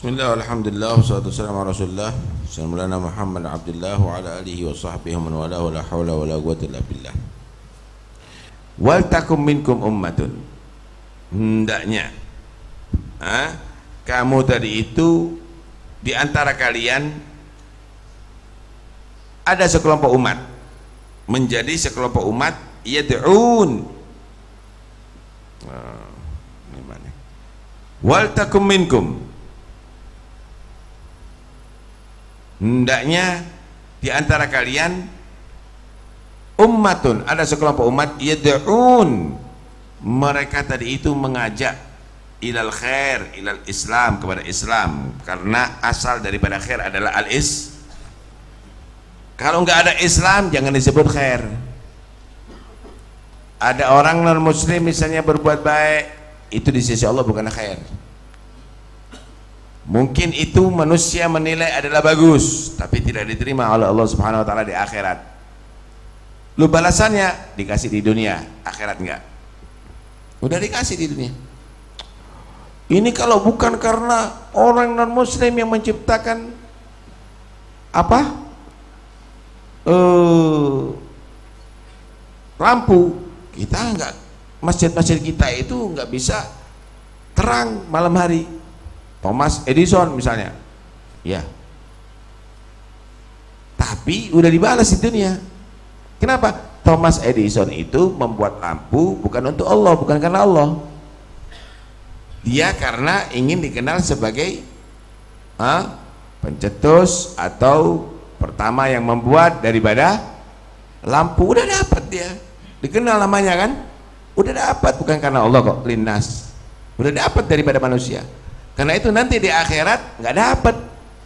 Bismillah, alhamdulillah, wassalatu wassalamu ala rasulillah Sayyidina Muhammad abdullah wa ala alihi wa sahbihi man wala wa la hawla wa la quwwata illa billah. Wal takum minkum ummatun, hendaknya kamu tadi itu di antara kalian ada sekelompok umat, menjadi sekelompok umat yad'un. Wal takum minkum, hendaknya di antara kalian ummatun, ada sekelompok umat yad'un, mereka tadi itu mengajak ilal khair, ilal Islam, kepada Islam, karena asal daripada khair adalah al-is. Kalau nggak ada Islam jangan disebut khair. Ada orang non muslim misalnya berbuat baik, itu di sisi Allah bukan khair. Mungkin itu manusia menilai adalah bagus, tapi tidak diterima oleh Allah Subhanahu wa taala di akhirat. Lu balasannya dikasih di dunia, akhirat enggak. Udah dikasih di dunia. Ini kalau bukan karena orang non muslim yang menciptakan lampu, kita enggak, masjid-masjid kita itu enggak bisa terang malam hari. Thomas Edison misalnya, ya, tapi udah dibalas di dunia. Kenapa? Thomas Edison itu membuat lampu bukan untuk Allah, bukan karena Allah. Dia karena ingin dikenal sebagai pencetus atau pertama yang membuat daripada lampu. Udah dapat dia, dikenal namanya kan, udah dapat, bukan karena Allah kok, linnas, udah dapat daripada manusia. Karena itu nanti di akhirat nggak dapat,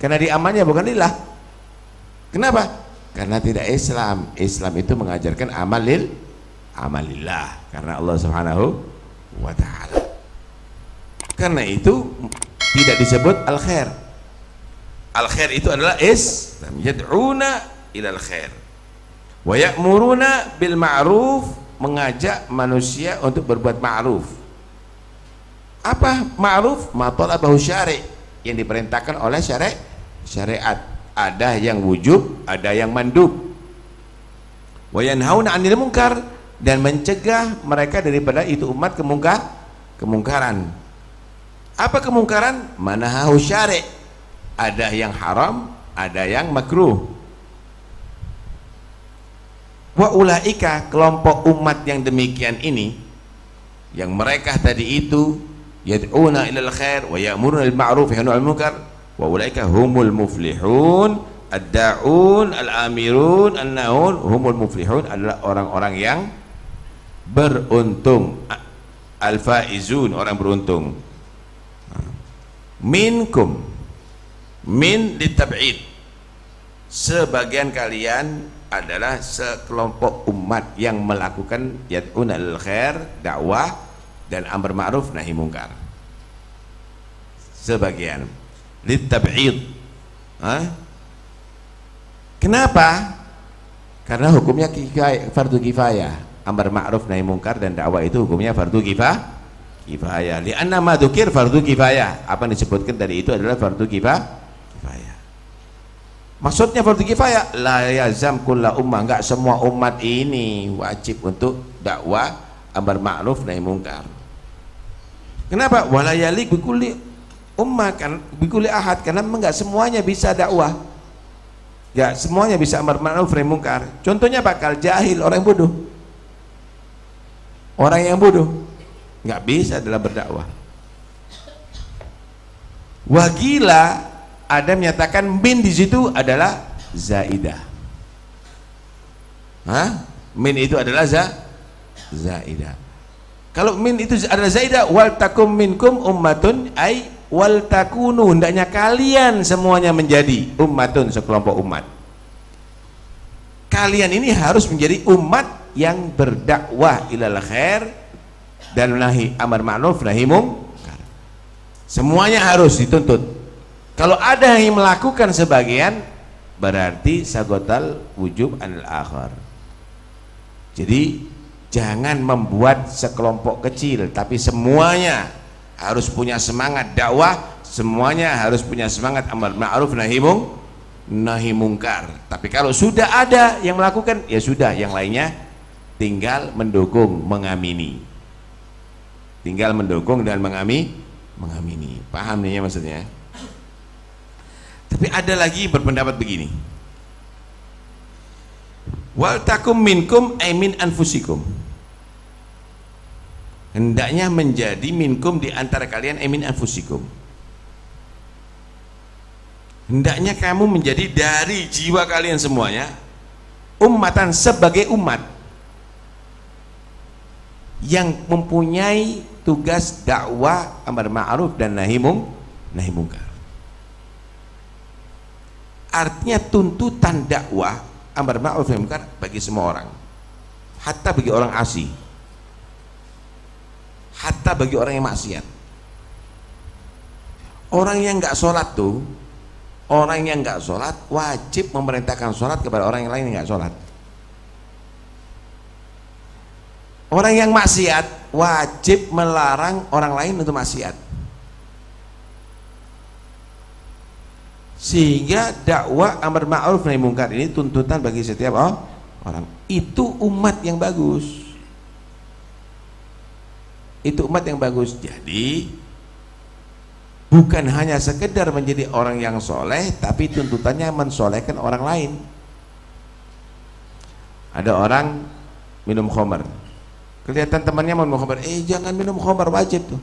karena di amalnya bukan lillah. Kenapa? Karena tidak Islam. Islam itu mengajarkan amalillah, karena Allah Subhanahu wa ta'ala. Karena itu tidak disebut al-khair. Al-khair itu adalah Islam, yad'una ilal khair wa ya'muruna bil ma'ruf, mengajak manusia untuk berbuat ma'ruf. Apa ma'ruf? Ma talabahu syari', yang diperintahkan oleh syariat. Ada yang wujub, ada yang mandub. Wa yanhauna 'anil munkar, dan mencegah mereka daripada itu umat kemungkaran. Apa kemungkaran? Manahahu syari', ada yang haram, ada yang makruh. Wa ulaika, kelompok umat yang demikian ini, yang mereka tadi itu yad'una ilal khair wa ya'muruna bil ma'ruf wa yanhauna 'anil munkar, wa ulaika humul muflihun. Ad-da'un, al-amirun, an-nahun, humul muflihun, adalah orang-orang yang beruntung, al-faizun, orang beruntung. Minkum, min litab'id, sebagian kalian adalah sekelompok umat yang melakukan yad'una ilal khair, dakwah dan amar ma'ruf nahi mungkar. Sebagian litab'id. Kenapa? Karena hukumnya fardu kifayah. Amar ma'ruf nahi mungkar dan dakwah itu hukumnya fardu kifayah. Li'anna ma dzukir fardu kifayah. Apa yang disebutkan tadi itu adalah fardu kifayah. Maksudnya fardu kifayah, la yazam kulla ummah, enggak semua umat ini wajib untuk dakwah amar ma'ruf nahi mungkar. Kenapa? Wala yalik bikulli ummah, kan bikulli ahad, karena enggak semuanya bisa dakwah, enggak semuanya bisa amar ma'ruf nahi mungkar. Contohnya bakal jahil, orang bodoh, orang yang bodoh enggak bisa dalam berdakwah. Wagila, ada menyatakan min di situ adalah zaidah. Min itu adalah zaidah. Kalau min itu adalah zaidah, wal takum minkum ummatun, ay wal takunu, hendaknya kalian semuanya menjadi ummatun, sekelompok umat. Kalian ini harus menjadi umat yang berdakwah ilal khair dan nahi amar ma'ruf nahi mungkar. Semuanya harus dituntut. Kalau ada yang melakukan sebagian, berarti sagotal wujub anil akhar. Jadi jangan membuat sekelompok kecil, tapi semuanya harus punya semangat dakwah semuanya harus punya semangat amar ma'ruf nahi mungkar. Tapi kalau sudah ada yang melakukan, ya sudah, yang lainnya tinggal mendukung, mengamini. Tinggal mendukung dan mengamini. Paham nih ya maksudnya? Tapi ada lagi berpendapat begini. Wal takum minkum ay min anfusikum. Hendaknya menjadi minkum di antara kalian ay min anfusikum. Hendaknya kamu menjadi dari jiwa kalian semuanya ummatan, sebagai umat yang mempunyai tugas dakwah amar ma'ruf dan nahi mungkar. Artinya tuntutan dakwah amar ma'ruf nahi mungkar bagi semua orang, hatta bagi orang asing, hatta bagi orang yang maksiat. Orang yang nggak sholat tuh, orang yang nggak sholat wajib memerintahkan sholat kepada orang yang lain yang nggak sholat. Orang yang maksiat wajib melarang orang lain untuk maksiat. Sehingga dakwah amar ma'ruf nahi mungkar ini tuntutan bagi setiap orang. Itu umat yang bagus. Itu umat yang bagus. Jadi bukan hanya sekedar menjadi orang yang soleh, tapi tuntutannya mensolehkan orang lain. Ada orang minum khamar, kelihatan temannya minum khamar, jangan minum khamar, wajib tuh.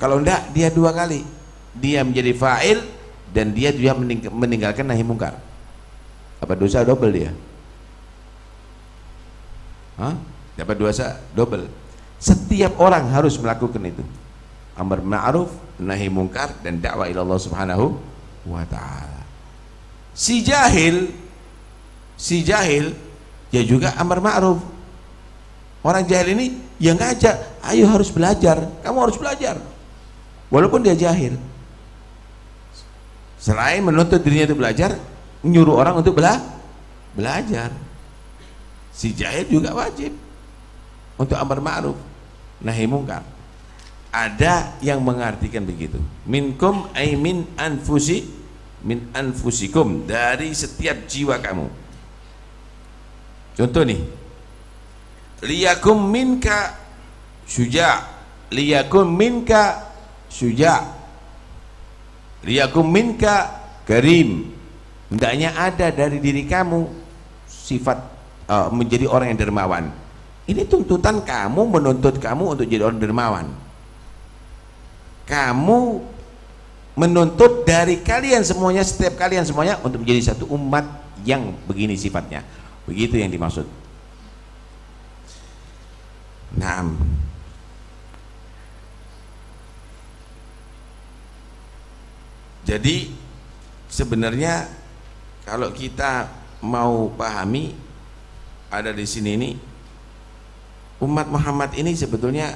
Kalau enggak, dia 2 kali, dia menjadi fa'il dan dia juga meninggalkan nahi mungkar. Apa dosa double dia? Dapat dosa double. Setiap orang harus melakukan itu, amar ma'ruf nahi mungkar dan dakwah ila Allah Subhanahu wa ta'ala. Si jahil ya juga amar ma'ruf. Orang jahil ini yang ngajak, ayo harus belajar, kamu harus belajar, walaupun dia jahil. Selain menuntut dirinya itu belajar, menyuruh orang untuk belajar. Si jahil juga wajib untuk amar ma'ruf nahi mungkar. Ada yang mengartikan begitu, minkum ay min anfusikum, dari setiap jiwa kamu. Contoh nih, liyakum minka syuja', liyakum minka syuja', liyakum minka karim. Hendaknya ada dari diri kamu sifat menjadi orang yang dermawan. Ini tuntutan kamu, menuntut kamu untuk jadi orang dermawan. Kamu menuntut dari kalian semuanya, setiap kalian semuanya untuk menjadi satu umat yang begini sifatnya. Begitu yang dimaksud. Nah, jadi sebenarnya kalau kita mau pahami, ada di sini ini, umat Muhammad ini sebetulnya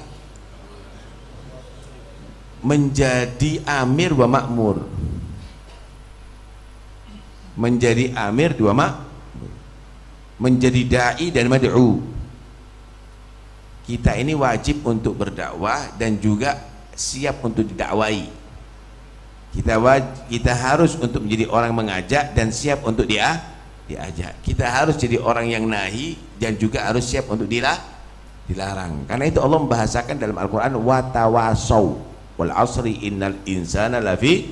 menjadi amir wa makmur, menjadi amir dua makmur, menjadi dai dan mad'u. Kita ini wajib untuk berdakwah dan juga siap untuk didakwai. Kita harus untuk menjadi orang mengajak dan siap untuk diajak. Kita harus jadi orang yang nahi dan juga harus siap untuk dilarang. Karena itu Allah membahasakan dalam Al-Quran, watawasau wal asri innal insana lafi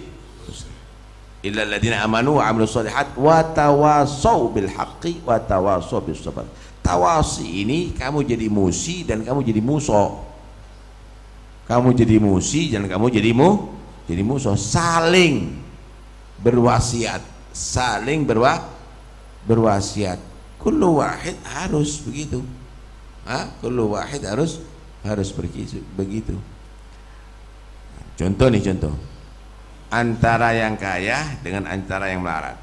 illa alladziina amanu wa 'amilus shalihat watawasau bil haqqi watawasau bis sabr. Tawasi ini kamu jadi musi dan kamu jadi musuh. Kamu jadi musi dan kamu jadi musuh. Saling berwasiat, saling berwasiat. Kullu wahid harus begitu. Kullu wahid harus begitu. Contoh nih, contoh antara yang kaya dengan antara yang melarat.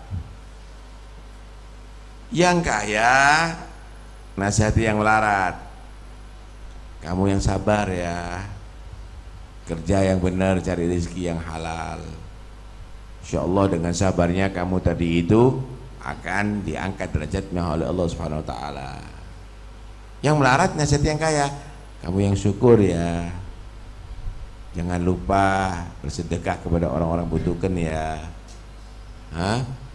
Yang kaya nasihati yang melarat, kamu yang sabar ya, kerja yang benar, cari rezeki yang halal. Insya Allah dengan sabarnya kamu tadi itu akan diangkat derajatnya oleh Allah Subhanahu Wa Taala. Yang melarat nasihati yang kaya, kamu yang syukur ya, Jangan lupa bersedekah kepada orang-orang butuhkan ya.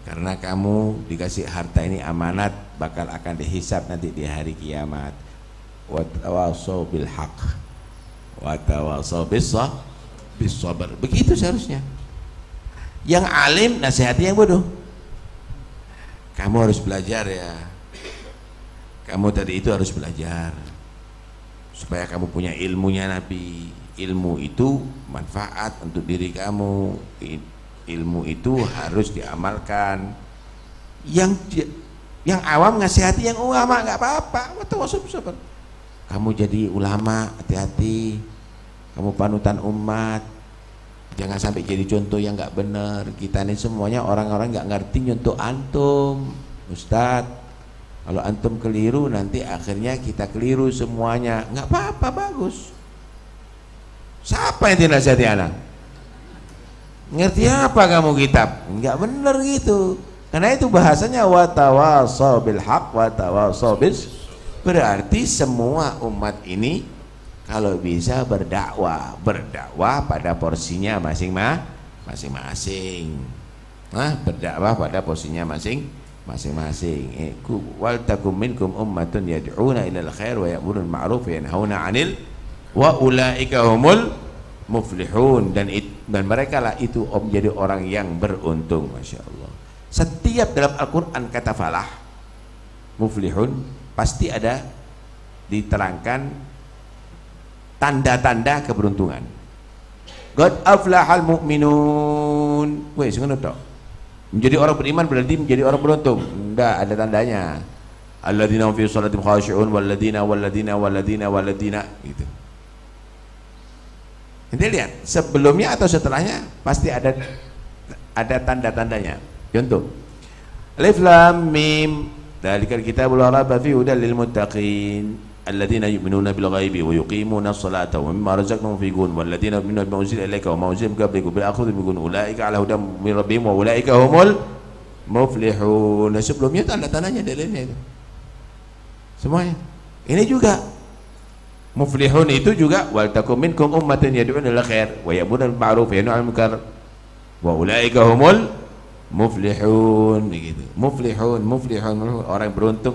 Karena kamu dikasih harta ini amanat, bakal akan dihisab nanti di hari kiamat. Wa tawasau bil haq wa tawasau bis sabr. Begitu seharusnya. Yang alim nasihati yang bodoh. Kamu harus belajar ya. Kamu tadi itu harus belajar supaya kamu punya ilmunya Nabi. Ilmu itu manfaat untuk diri kamu. Ilmu itu harus diamalkan. Yang awam ngasihati yang ulama nggak apa-apa. Kamu jadi ulama, hati-hati. Kamu panutan umat. Jangan sampai jadi contoh yang nggak benar. Kita ini semuanya orang-orang nggak ngerti nyontoh antum, Ustadz. Kalau antum keliru nanti akhirnya kita keliru semuanya. Nggak apa-apa, bagus. Siapa yang dinasihati anak? Ngerti apa kamu kitab? Nggak benar gitu. Karena itu bahasanya watawasau bil haq watawasau bis. Berarti semua umat ini kalau bisa berdakwah pada porsinya masing-masing. Berdakwah pada porsinya masing-masing. Wal takum minkum ummatun yad'una ilal khair wa ya'muruna bil ma'ruf wa yanhauna 'anil wa ulaika humul muflihun, dan mereka lah itu menjadi orang yang beruntung. Masya Allah. Setiap dalam Al-Quran kata falah, muflihun, pasti ada diterangkan tanda-tanda keberuntungan. Qad aflahal mu'minun. Weh, ngono tok. Menjadi orang beriman berarti menjadi orang beruntung. Enggak, ada tandanya. Alladzina hum fi shalatihim khashi'un walladzina gitu. Nanti lihat sebelumnya atau setelahnya pasti ada tanda-tandanya. Contoh, Alif Lam Mim, dzalikal kitabul la raiba fihi hudal lil muttaqin alladzina yu'minuna bil ghaibi wa yuqimuna as-salata wa mimma razaqnahum yunfiqun walladzina yu'minuna bima unzila ilayka wa ma unzila min qablika bil akhirati hum ulaika ala hudan min rabbihim wa ulaika humul muflihun. Nah, sebelumnya tanda-tandanya dalilnya itu semuanya. Ini juga muflihun itu juga wal takum minkum ummatun yad'una ila khair wa ya'muruna bil ma'ruf wa yanhauna 'anil munkar wa ulaika humul muflihun. Begitu. Muflihun, orang beruntung.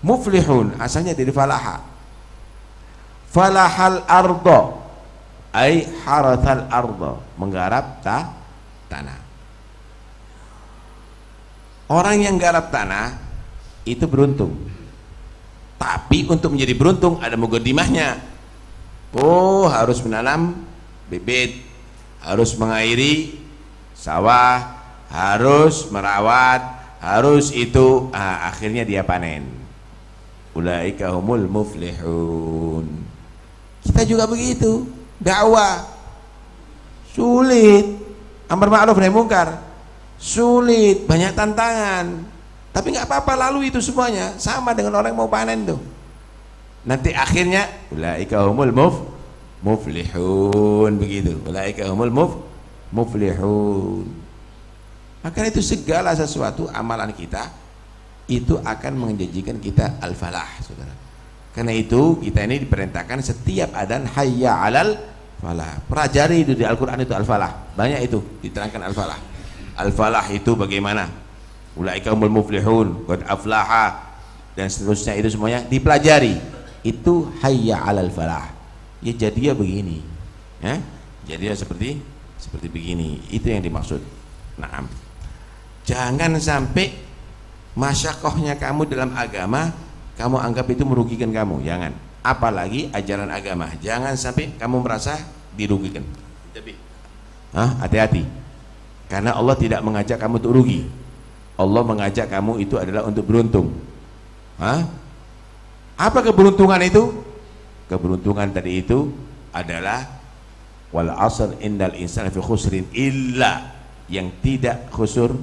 Muflihun asalnya dari falaha. Falahal ardo ay harathal ardo, menggarap tanah. Orang yang garap tanah itu beruntung. Tapi untuk menjadi beruntung ada muqaddimahnya. Harus menanam bibit, harus mengairi sawah, harus merawat, harus itu, akhirnya dia panen. Ulaika humul muflihun. Kita juga begitu. Dakwah sulit, amar ma'ruf nahi munkar sulit, banyak tantangan. Tapi nggak apa-apa, lalu itu semuanya sama dengan orang yang mau panen tuh. Nanti akhirnya ulaika humul muflihun, begitu. Ulaika humul muflihun. Maka itu segala sesuatu amalan kita itu akan menjanjikan kita al-falah, saudara. Karena itu kita ini diperintahkan setiap adzan hayya 'alal falah. Pelajari itu di Al-Qur'an itu al-falah. Banyak itu diterangkan al-falah. Al-falah itu bagaimana? Ulaika humul muflihun, qad aflaha, dan seterusnya itu semuanya dipelajari. Itu hayya 'alal falah. Ya jadinya begini. Ya? Jadinya seperti begini. Itu yang dimaksud. Naam. Jangan sampai masyakohnya kamu dalam agama kamu anggap itu merugikan kamu, jangan. Apalagi ajaran agama, jangan sampai kamu merasa dirugikan. Hati-hati, karena Allah tidak mengajak kamu untuk rugi. Allah mengajak kamu itu adalah untuk beruntung. Apa keberuntungan itu? Keberuntungan tadi itu adalah wal 'asr innal insana fi khusrin, illa, yang tidak khusur,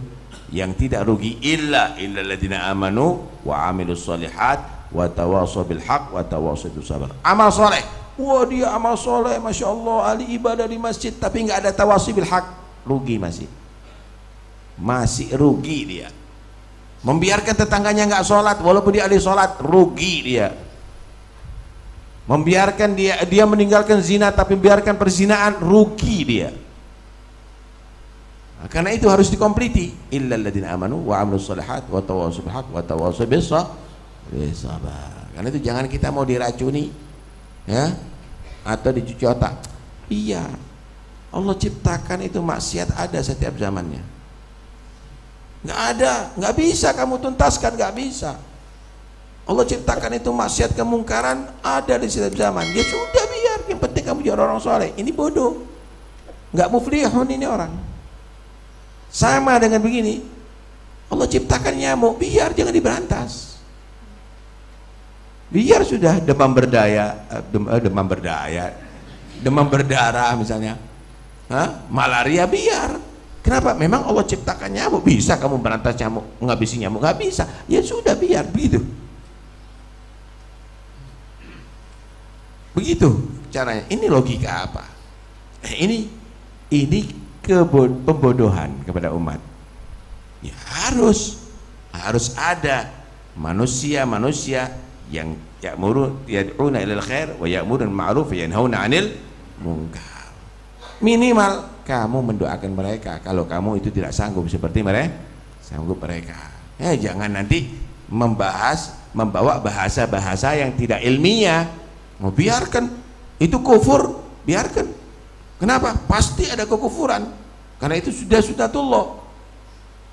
yang tidak rugi, illa alladziina amanu wa 'amilus shalihat wa tawashaw bil haqq wa tawashaw bis sabr. Amal soleh, wah dia amal soleh, masya Allah, ahli ibadah di masjid, tapi nggak ada tawashaw bil haqq, rugi, masih rugi dia. Membiarkan tetangganya nggak sholat walaupun dia ahli sholat, rugi dia. Membiarkan dia meninggalkan zina tapi biarkan perzinaan, rugi dia. Nah, karena itu harus dikompliti. Illal ladzina amanu wa 'amilus shalihat wa tawassaw bil haqq wa tawassaw bis sabar. Karena itu jangan kita mau diracuni, ya, atau dicuci otak. Iya, Allah ciptakan itu maksiat ada setiap zamannya. Nggak ada, nggak bisa kamu tuntaskan, nggak bisa. Allah ciptakan itu maksiat, kemungkaran ada di setiap zaman. Ya sudah, biar, yang penting kamu jadi orang soleh. Ini bodoh, nggak muflihun ini orang. Sama dengan begini, Allah ciptakan nyamuk, biar, jangan diberantas. Biar sudah demam berdarah misalnya, malaria, biar. Kenapa? Memang Allah ciptakan nyamuk, bisa kamu berantas nyamuk, ngabisi nyamuk? Nggak bisa. Ya sudah, biar, begitu. Begitu caranya. Ini logika apa? Ini pembodohan kepada umat. Ya harus ada manusia yang yad'una ilal khair wa ya'muruna bil ma'ruf wa yanhauna 'anil munkar. Minimal kamu mendoakan mereka kalau kamu itu tidak sanggup seperti mereka. Ya jangan nanti membawa bahasa-bahasa yang tidak ilmiah. Mau biarkan itu kufur, biarkan. Kenapa? Pasti ada kekufuran. Karena itu sudah sunatullah.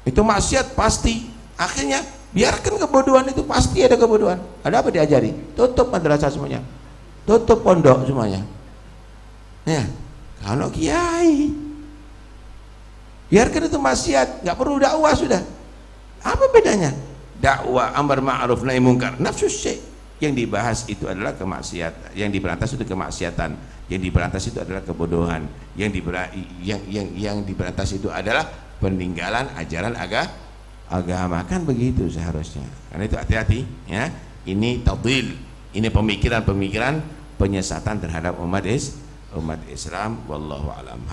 Itu maksiat pasti. Akhirnya biarkan kebodohan itu, pasti ada kebodohan. Ada apa diajari? Tutup madrasah semuanya. Tutup pondok semuanya. Ya, kalau kiai biarkan itu maksiat, nggak perlu dakwah sudah. Apa bedanya? Dakwah amar ma'ruf nahi munkar, nafsu syai'. Yang dibahas itu adalah kemaksiatan, yang diberantas itu kemaksiatan, yang diberantas itu adalah kebodohan, yang diberantas itu adalah peninggalan ajaran agama. Kan begitu seharusnya. Karena itu hati-hati ya. Ini tadlil, ini pemikiran penyesatan terhadap umat Islam. Wallahu a'lam.